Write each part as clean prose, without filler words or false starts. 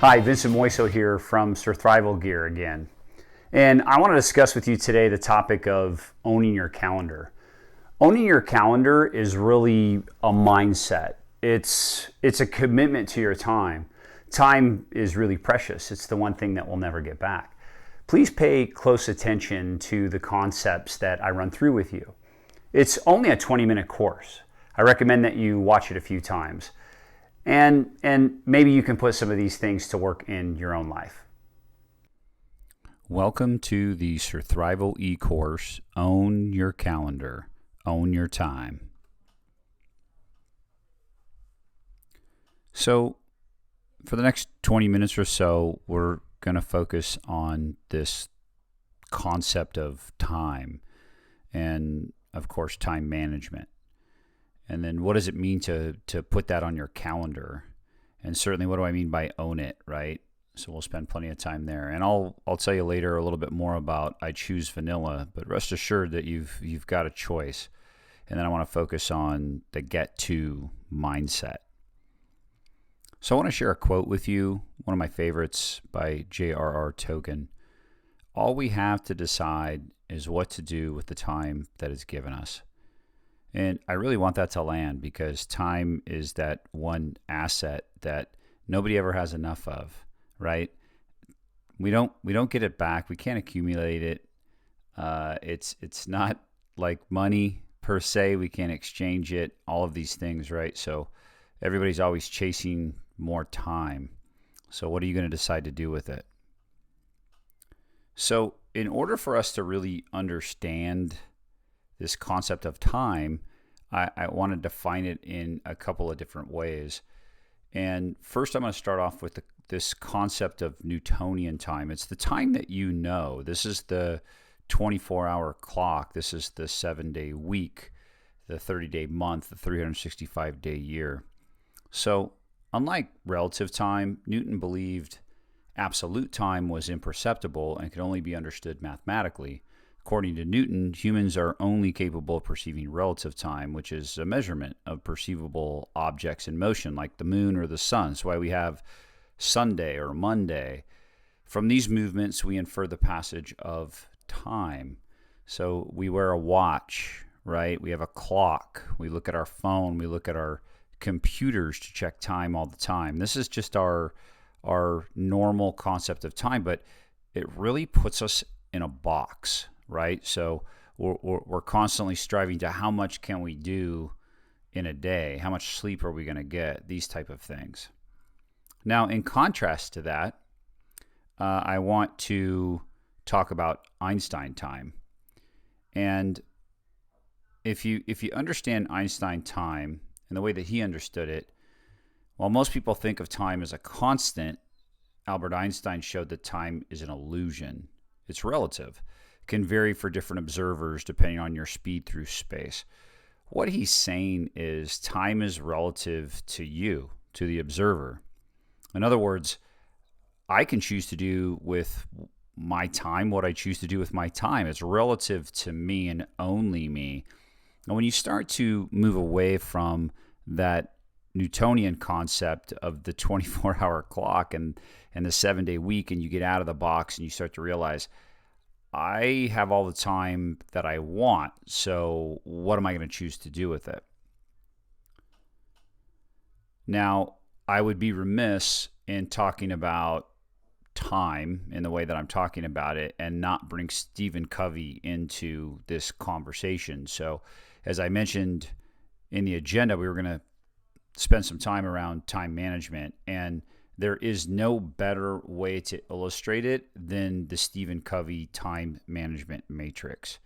Hi, Vincent Moiso here from Surthriveal Gear again. And I want to discuss with you today the topic of owning your calendar. Owning your calendar is really a mindset. It's a commitment to your time. Time is really precious. It's the one thing that we'll never get back. Please pay close attention to the concepts that I run through with you. It's only a 20-minute course. I recommend that you watch it a few times. And maybe you can put some of these things to work in your own life. Welcome to the Surthriveal e-course, Own Your Calendar, Own Your Time. So for the next 20 minutes or so, we're going to focus on this concept of time and, of course, time management. And then what does it mean to put that on your calendar? And certainly what do I mean by own it, right? So we'll spend plenty of time there. And I'll tell you later a little bit more about I choose vanilla, but rest assured that you've got a choice. And then I want to focus on the get to mindset. So I want to share a quote with you, one of my favorites by J.R.R. Tolkien. All we have to decide is what to do with the time that is given us. And I really want that to land because time is that one asset that nobody ever has enough of, right? We don't get it back. We can't accumulate it. It's not like money per se. We can't exchange it. All of these things, right? So everybody's always chasing more time. So what are you going to decide to do with it? So in order for us to really understand this concept of time, I want to define it in a couple of different ways. And first, I'm going to start off with this concept of Newtonian time. It's the time that you know. This is the 24-hour clock. This is the 7-day week, the 30-day month, the 365-day year. So unlike relative time, Newton believed absolute time was imperceptible and could only be understood mathematically. According to Newton, humans are only capable of perceiving relative time, which is a measurement of perceivable objects in motion, like the moon or the sun. That's why we have Sunday or Monday. From these movements, we infer the passage of time. So we wear a watch, right? We have a clock. We look at our phone. We look at our computers to check time all the time. This is just our normal concept of time, but it really puts us in a box. Right? So we're constantly striving to how much can we do in a day? How much sleep are we going to get? These type of things. Now, in contrast to that, I want to talk about Einstein time. And if you understand Einstein time and the way that he understood it, while most people think of time as a constant, Albert Einstein showed that time is an illusion. It's relative. Can vary for different observers depending on your speed through space. What he's saying is time is relative to you, to the observer. In other words, I can choose to do with my time what I choose to do with my time. It's relative to me and only me. And when you start to move away from that Newtonian concept of the 24-hour clock and the 7-day week, and you get out of the box and you start to realize, I have all the time that I want, so what am I going to choose to do with it? Now, I would be remiss in talking about time in the way that I'm talking about it and not bring Stephen Covey into this conversation. So, as I mentioned in the agenda, we were going to spend some time around time management, and there is no better way to illustrate it than the Stephen Covey time management matrix.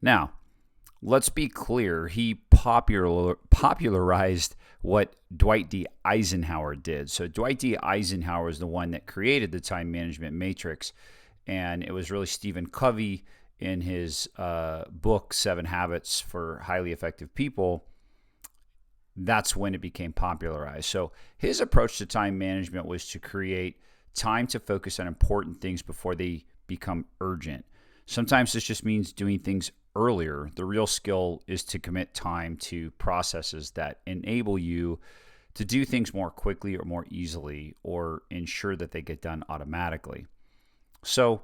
Now, let's be clear. He popularized what Dwight D. Eisenhower did. So Dwight D. Eisenhower is the one that created the time management matrix, and it was really Stephen Covey in his book, 7 Habits for Highly Effective People. That's when it became popularized. So his approach to time management was to create time to focus on important things before they become urgent. Sometimes this just means doing things earlier. The real skill is to commit time to processes that enable you to do things more quickly or more easily or ensure that they get done automatically. So,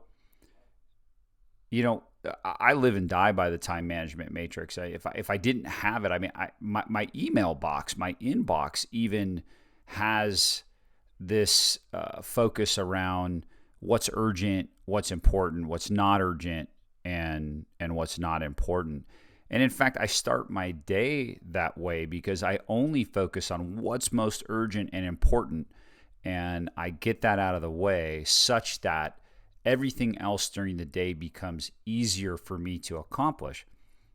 I live and die by the time management matrix. If I didn't have it, I mean, my email box, my inbox even has this focus around what's urgent, what's important, what's not urgent, and what's not important. And in fact, I start my day that way because I only focus on what's most urgent and important, and I get that out of the way such that everything else during the day becomes easier for me to accomplish.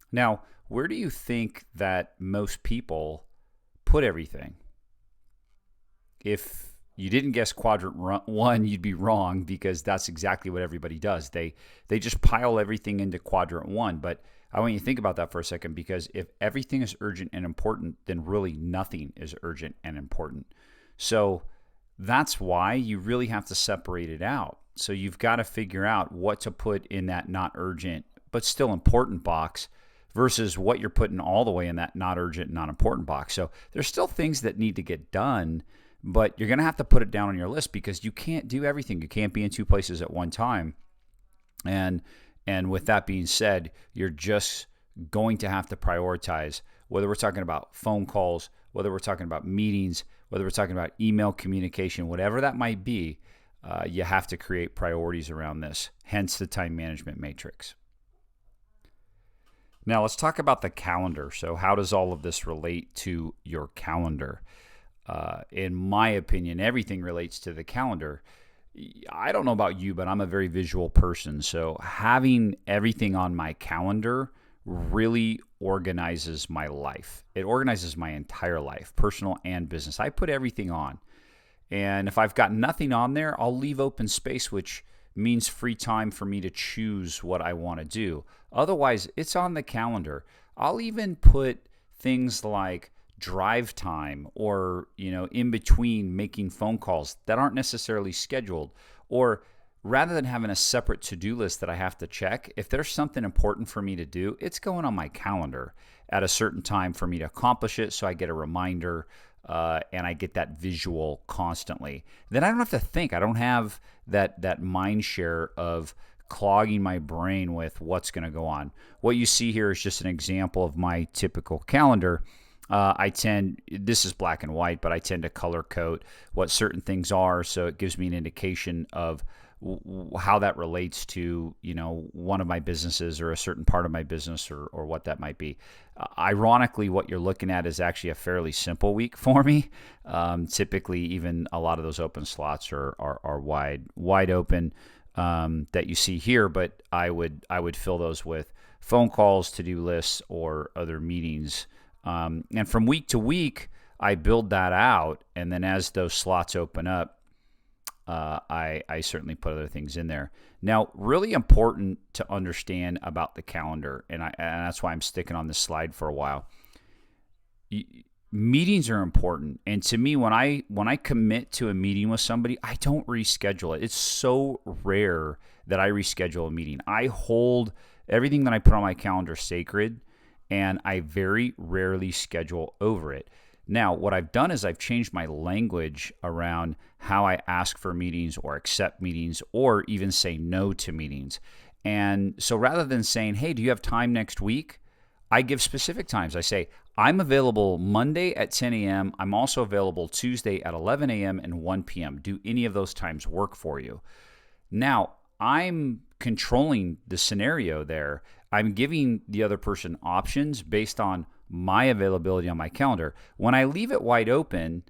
Now, where do you think that most people put everything? If you didn't guess quadrant one, you'd be wrong, because that's exactly what everybody does. They just pile everything into quadrant one. But I want you to think about that for a second, because if everything is urgent and important, then really nothing is urgent and important. So that's why you really have to separate it out. So you've got to figure out what to put in that not urgent but still important box versus what you're putting all the way in that not urgent, not important box. So there's still things that need to get done, but you're going to have to put it down on your list because you can't do everything. You can't be in two places at one time. And with that being said, you're just going to have to prioritize, whether we're talking about phone calls, whether we're talking about meetings, whether we're talking about email communication, whatever that might be. You have to create priorities around this, hence the time management matrix. Now let's talk about the calendar. So how does all of this relate to your calendar? In my opinion, everything relates to the calendar. I don't know about you, but I'm a very visual person. So having everything on my calendar really organizes my life. It organizes my entire life, personal and business. I put everything on. And if I've got nothing on there, I'll leave open space, which means free time for me to choose what I want to do. Otherwise, it's on the calendar. I'll even put things like drive time or, in between making phone calls that aren't necessarily scheduled. Or rather than having a separate to-do list that I have to check, if there's something important for me to do, it's going on my calendar at a certain time for me to accomplish it, so I get a reminder. And I get that visual constantly. Then I don't have to think. I don't have that mind share of clogging my brain with what's going to go on. What you see here is just an example of my typical calendar. This is black and white, but I tend to color code what certain things are, so it gives me an indication of how that relates to, one of my businesses or a certain part of my business or what that might be. Ironically, what you're looking at is actually a fairly simple week for me. Typically, even a lot of those open slots are wide open that you see here, but I would fill those with phone calls, to-do lists, or other meetings. And from week to week, I build that out, and then as those slots open up, I certainly put other things in there. Now, really important to understand about the calendar, and that's why I'm sticking on this slide for a while. Meetings are important, and to me, when I commit to a meeting with somebody, I don't reschedule it. It's so rare that I reschedule a meeting. I hold everything that I put on my calendar sacred, and I very rarely schedule over it. Now, what I've done is I've changed my language around how I ask for meetings or accept meetings or even say no to meetings. And so rather than saying, hey, do you have time next week? I give specific times. I say, I'm available Monday at 10 a.m. I'm also available Tuesday at 11 a.m. and 1 p.m. Do any of those times work for you? Now, I'm controlling the scenario there. I'm giving the other person options based on my availability on my calendar. When I leave it wide open,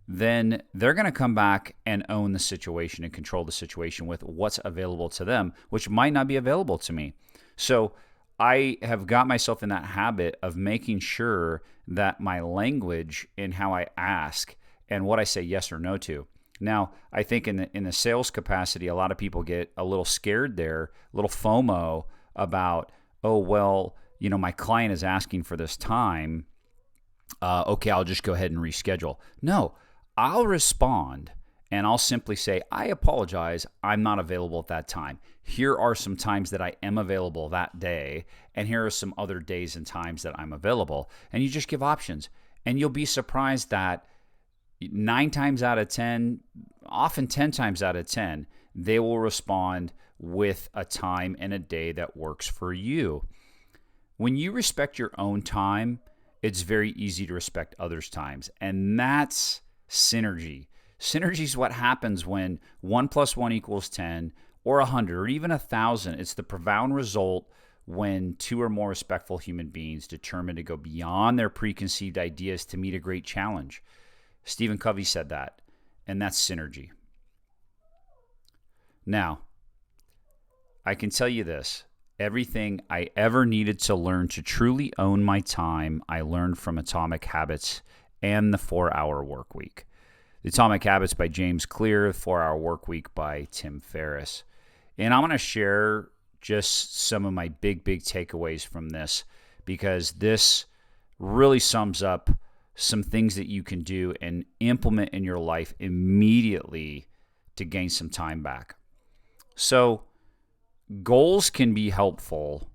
then they're going to come back and own the situation and control the situation with what's available to them, which might not be available to me. So I have got myself in that habit of making sure that my language in how I ask and what I say yes or no to. Now, I think in the sales capacity, a lot of people get a little scared there, a little FOMO about, oh, well, my client is asking for this time. Okay, I'll just go ahead and reschedule. No, I'll respond and I'll simply say, I apologize, I'm not available at that time. Here are some times that I am available that day, and here are some other days and times that I'm available. And you just give options. And you'll be surprised that 9 times out of 10, often 10 times out of 10, they will respond with a time and a day that works for you. When you respect your own time, it's very easy to respect others' times. And that's synergy. Synergy is what happens when 1 + 1 = 10 or 100 or even 1,000. It's the profound result when two or more respectful human beings determine to go beyond their preconceived ideas to meet a great challenge. Stephen Covey said that, and that's synergy. Now, I can tell you this. Everything I ever needed to learn to truly own my time, I learned from Atomic Habits and the 4-Hour Workweek. The Atomic Habits by James Clear, the 4-Hour Workweek by Tim Ferriss. And I'm going to share just some of my big takeaways from this, because this really sums up some things that you can do and implement in your life immediately to gain some time back. So, goals can be helpful,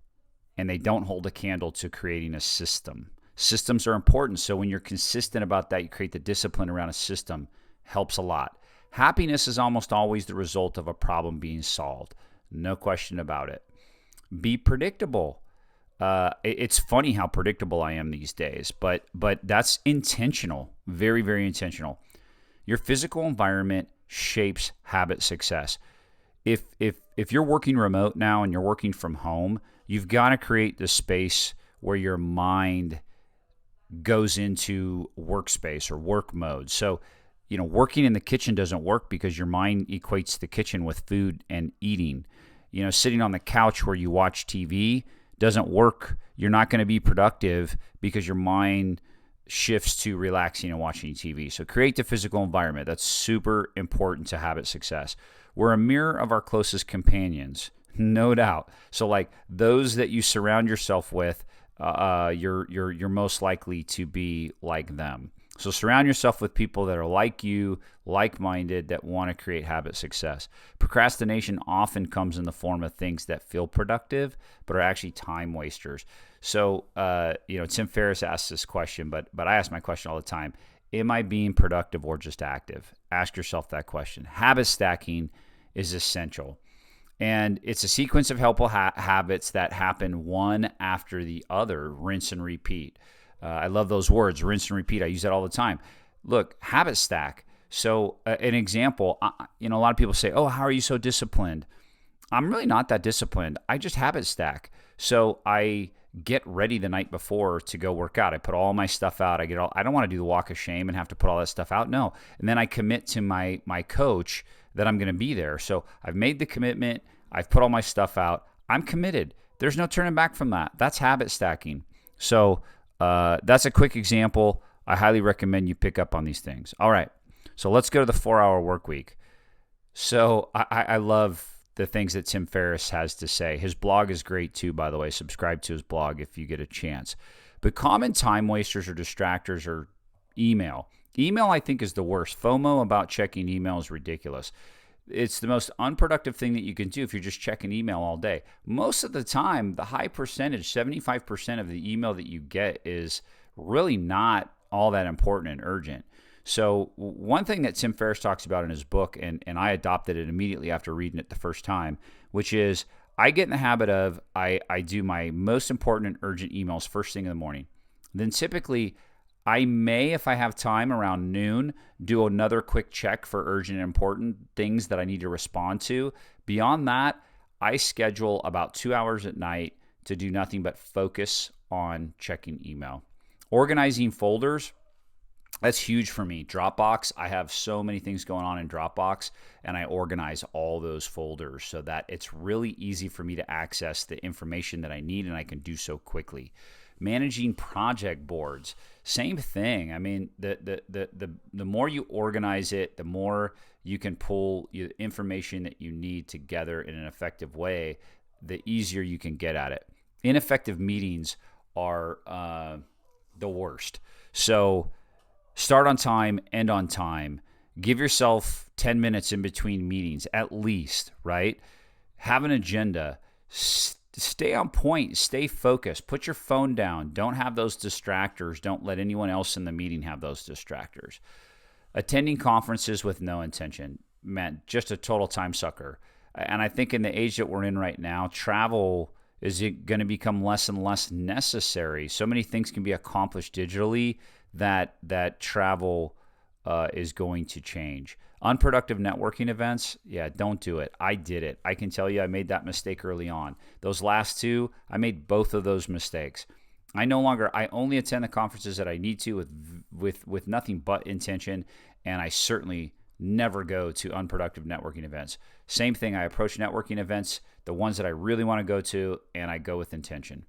and they don't hold a candle to creating a system. Systems are important, so when you're consistent about that, you create the discipline around a system. Helps a lot. Happiness is almost always the result of a problem being solved. No question about it. Be predictable. It's funny how predictable I am these days, but that's intentional. Very, very intentional. Your physical environment shapes habit success. If you're working remote now and you're working from home, you've got to create the space where your mind goes into workspace or work mode. So, working in the kitchen doesn't work because your mind equates the kitchen with food and eating. Sitting on the couch where you watch TV doesn't work. You're not going to be productive because your mind shifts to relaxing and watching TV. So create the physical environment. That's super important to habit success. We're a mirror of our closest companions, no doubt. So like those that you surround yourself with, you're most likely to be like them. So surround yourself with people that are like you, like-minded, that want to create habit success. Procrastination often comes in the form of things that feel productive, but are actually time wasters. So, Tim Ferriss asked this question, but I ask my question all the time. Am I being productive or just active? Ask yourself that question. Habit stacking is essential. And it's a sequence of helpful habits that happen one after the other, rinse and repeat. I love those words, rinse and repeat. I use that all the time. Look, habit stack. So an example, a lot of people say, oh, how are you so disciplined? I'm really not that disciplined. I just habit stack. So I get ready the night before to go work out. I put all my stuff out. I don't want to do the walk of shame and have to put all that stuff out. No. And then I commit to my coach that I'm going to be there. So I've made the commitment. I've put all my stuff out. I'm committed. There's no turning back from that. That's habit stacking. So that's a quick example. I highly recommend you pick up on these things. All right. So let's go to the 4-Hour Workweek. So I love the things that Tim Ferriss has to say. His blog is great too, by the way. Subscribe to his blog if you get a chance. But common time wasters or distractors are email. Email, I think, is the worst. FOMO about checking email is ridiculous. It's the most unproductive thing that you can do if you're just checking email all day. Most of the time, the high percentage, 75% of the email that you get is really not all that important and urgent. So one thing that Tim Ferriss talks about in his book, and I adopted it immediately after reading it the first time, which is I get in the habit of I do my most important and urgent emails first thing in the morning. Then typically I may, if I have time around noon, do another quick check for urgent and important things that I need to respond to. Beyond that, I schedule about 2 hours at night to do nothing but focus on checking email. Organizing folders, that's huge for me. Dropbox, I have so many things going on in Dropbox, and I organize all those folders so that it's really easy for me to access the information that I need, and I can do so quickly. Managing project boards, same thing. I mean, the more you organize it, the more you can pull information that you need together in an effective way, the easier you can get at it. Ineffective meetings are the worst. So start on time, end on time. Give yourself 10 minutes in between meetings, at least, right? Have an agenda. Stay on point. Stay focused. Put your phone down. Don't have those distractors. Don't let anyone else in the meeting have those distractors. Attending conferences with no intention, man, just a total time sucker. And I think in the age that we're in right now, travel is going to become less and less necessary. So many things can be accomplished digitally that travel is going to change. Unproductive networking events, yeah, don't do it. I did it. I can tell you I made that mistake early on. Those last two, I made both of those mistakes. I only attend the conferences that I need to with nothing but intention, and I certainly never go to unproductive networking events. Same thing, I approach networking events, the ones that I really want to go to, and I go with intention.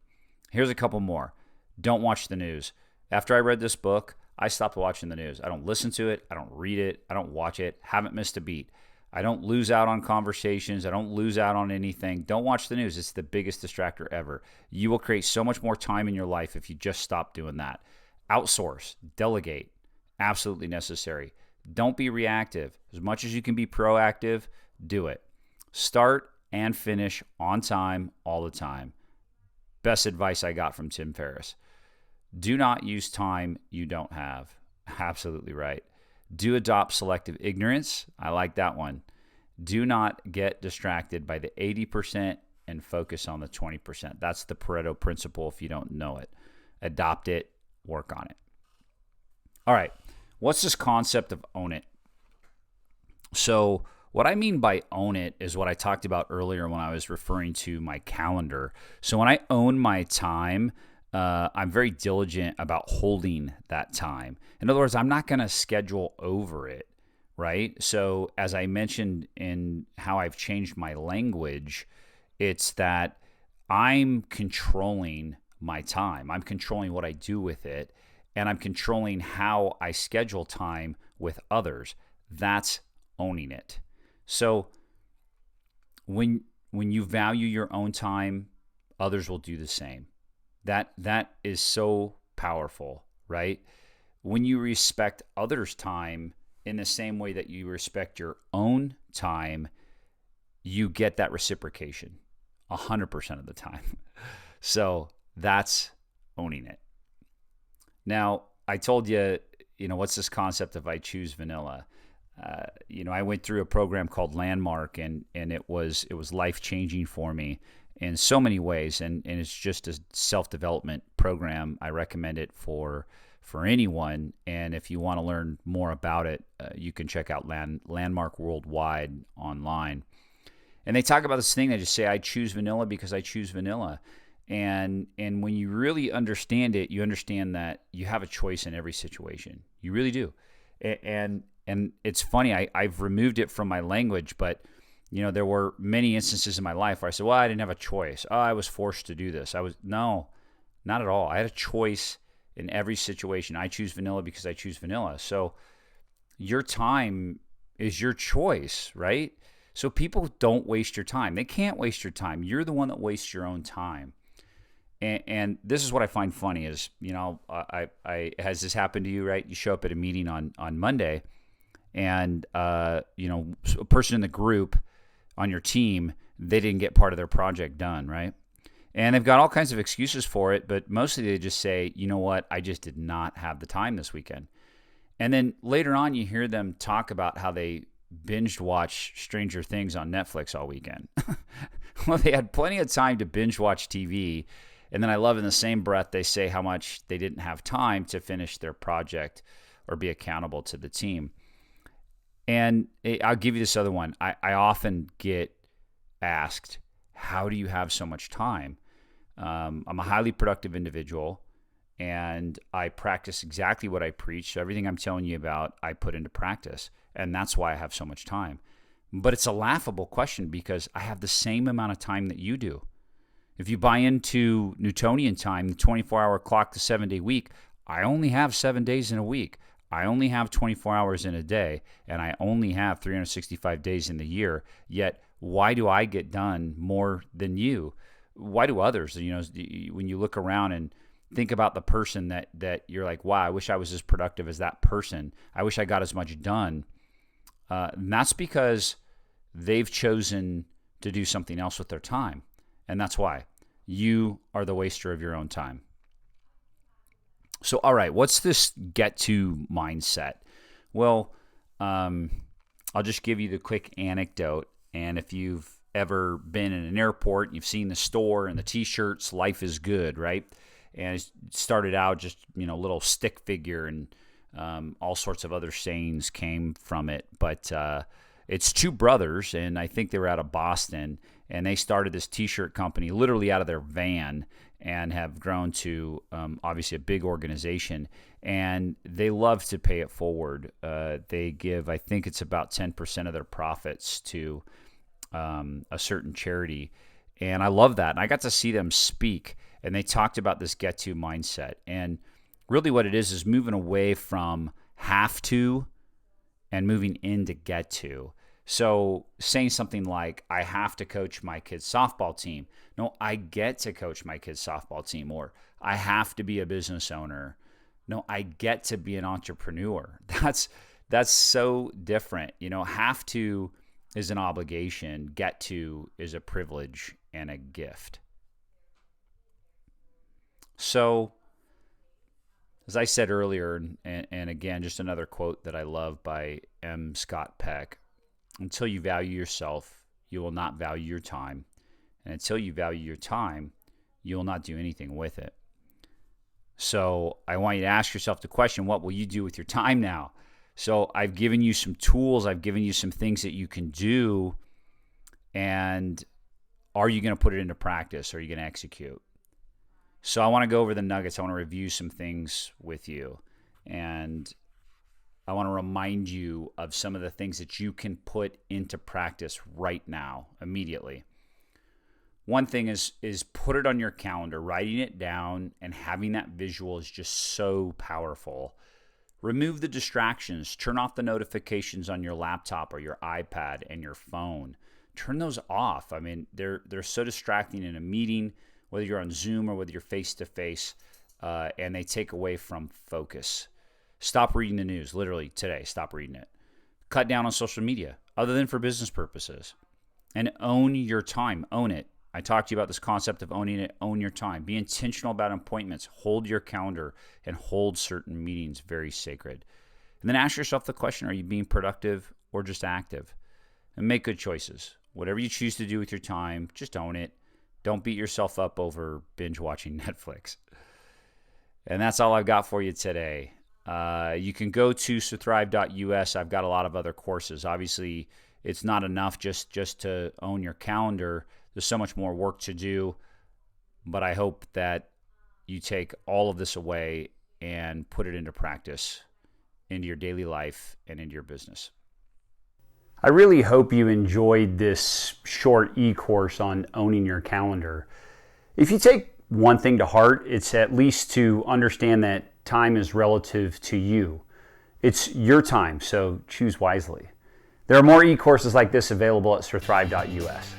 Here's a couple more. Don't watch the news. After I read this book, I stopped watching the news. I don't listen to it. I don't read it. I don't watch it. Haven't missed a beat. I don't lose out on conversations. I don't lose out on anything. Don't watch the news. It's the biggest distractor ever. You will create so much more time in your life if you just stop doing that. Outsource, delegate, absolutely necessary. Don't be reactive. As much as you can be proactive, do it. Start and finish on time all the time. Best advice I got from Tim Ferriss. Do not use time you don't have. Absolutely right. Do adopt selective ignorance. I like that one. Do not get distracted by the 80% and focus on the 20%. That's the Pareto principle if you don't know it. Adopt it, work on it. All right. What's this concept of own it? So what I mean by own it is what I talked about earlier when I was referring to my calendar. So when I own my time, I'm very diligent about holding that time. In other words, I'm not going to schedule over it, right? So as I mentioned in how I've changed my language, it's that I'm controlling my time. I'm controlling what I do with it, and I'm controlling how I schedule time with others. That's owning it. So when you value your own time, others will do the same. That is so powerful, right? When you respect others' time in the same way that you respect your own time, you get that reciprocation 100% of the time. So that's owning it. Now, I told you, what's this concept of I choose vanilla? I went through a program called Landmark, and it was life-changing for me in so many ways, and it's just a self-development program. I recommend it for anyone, and if you want to learn more about it, you can check out Landmark Worldwide online. And they talk about this thing, they just say, I choose vanilla because I choose vanilla. And when you really understand it, you understand that you have a choice in every situation. You really do. And it's funny, I've removed it from my language, but there were many instances in my life where I said, well, I didn't have a choice. Oh, I was forced to do this. No, not at all. I had a choice in every situation. I choose vanilla because I choose vanilla. So your time is your choice, right? So people don't waste your time. They can't waste your time. You're the one that wastes your own time. And this is what I find funny is, has this happened to you, right? You show up at a meeting on Monday and, a person in the group on your team, they didn't get part of their project done, right? And they've got all kinds of excuses for it, but mostly they just say, you know what, I just did not have the time this weekend. And then later on, you hear them talk about how they binged watch Stranger Things on Netflix all weekend. Well, they had plenty of time to binge watch TV. And then I love in the same breath, they say how much they didn't have time to finish their project or be accountable to the team. And I'll give you this other one. I often get asked, how do you have so much time? I'm a highly productive individual, and I practice exactly what I preach. So everything I'm telling you about, I put into practice. And that's why I have so much time. But it's a laughable question because I have the same amount of time that you do. If you buy into Newtonian time, the 24-hour clock, the 7-day week, I only have 7 days in a week. I only have 24 hours in a day, and I only have 365 days in the year. Yet, why do I get done more than you? Why do others? When you look around and think about the person that you're like, wow, I wish I was as productive as that person. I wish I got as much done. And that's because they've chosen to do something else with their time. And that's why you are the waster of your own time. So, all right, what's this get to mindset? Well, I'll just give you the quick anecdote. And if you've ever been in an airport, you've seen the store and the T-shirts, life is good, right? And it started out just, little stick figure, and all sorts of other sayings came from it. But it's two brothers, and I think they were out of Boston, and they started this T-shirt company literally out of their van and have grown to obviously a big organization. And they love to pay it forward. They give, I think it's about 10% of their profits to a certain charity. And I love that. And I got to see them speak, and they talked about this get to mindset. And really what it is moving away from have to and moving into get to. So saying something like, I have to coach my kids' softball team. No, I get to coach my kids' softball team. Or I have to be a business owner. No, I get to be an entrepreneur. That's so different. Have to is an obligation. Get to is a privilege and a gift. So, as I said earlier, and again, just another quote that I love by M. Scott Peck, until you value yourself, you will not value your time. And until you value your time, you will not do anything with it. So I want you to ask yourself the question, what will you do with your time now? So I've given you some tools. I've given you some things that you can do. And are you going to put it into practice? Are you going to execute? So I want to go over the nuggets. I want to review some things with you. And I want to remind you of some of the things that you can put into practice right now, immediately. One thing is put it on your calendar. Writing it down and having that visual is just so powerful. Remove the distractions. Turn off the notifications on your laptop or your iPad and your phone. Turn those off. I mean, they're so distracting in a meeting, whether you're on Zoom or whether you're face-to-face, and they take away from focus. Stop reading the news. Literally today, stop reading it. Cut down on social media, other than for business purposes. And own your time. Own it. I talked to you about this concept of owning it. Own your time. Be intentional about appointments. Hold your calendar and hold certain meetings very sacred. And then ask yourself the question, are you being productive or just active? And make good choices. Whatever you choose to do with your time, just own it. Don't beat yourself up over binge watching Netflix. And that's all I've got for you today. You can go to surthrive.us. I've got a lot of other courses. Obviously, it's not enough just to own your calendar. There's so much more work to do, but I hope that you take all of this away and put it into practice, into your daily life and into your business. I really hope you enjoyed this short e-course on owning your calendar. If you take one thing to heart, it's at least to understand that time is relative to you. It's your time, so choose wisely. There are more e-courses like this available at surthrive.us.